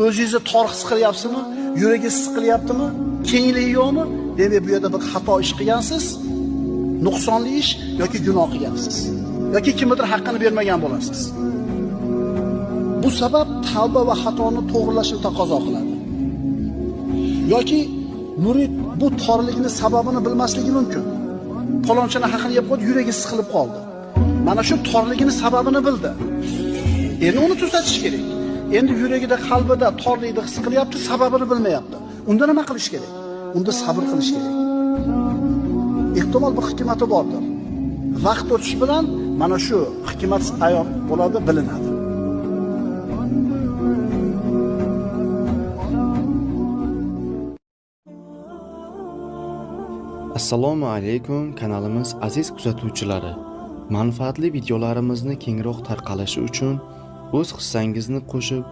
o'zingizni tor his qilyapsizmi? Yuragingiz siqilyaptimi? Kengligi yo'qmi? Demak, bu yerda bir xato ish qilgansiz, nuqsonli ish yoki gunoh qilgansiz. Yoki kimdir haqqini bermagan bo'lasiz. Bu sabab tavba va xatoni to'g'rilashni taqozo qiladi. Yoki murid bu torlikni sababini bilmasligi mumkin. Falonchani haqini yeb qo'yib, yuragi siqilib qoldi. Mana shu torligini sababini bildi. Endi uni tuzatish kerak. Endi yuragida, qalbida torlikni his qilyapti, sababini bilmayapti. Unda nima qilish kerak? Unda sabr qilish kerak. Ehtimol bu hikmati bordir. Vaqt o'tishi bilan mana shu hikmat ayon bo'ladi, bilinadi. Assalomu alaykum kanalimiz aziz kuzatuvchilari. Manfaatli videolarimizni kengroq tarqalishi uchun o'z hissangizni qo'shib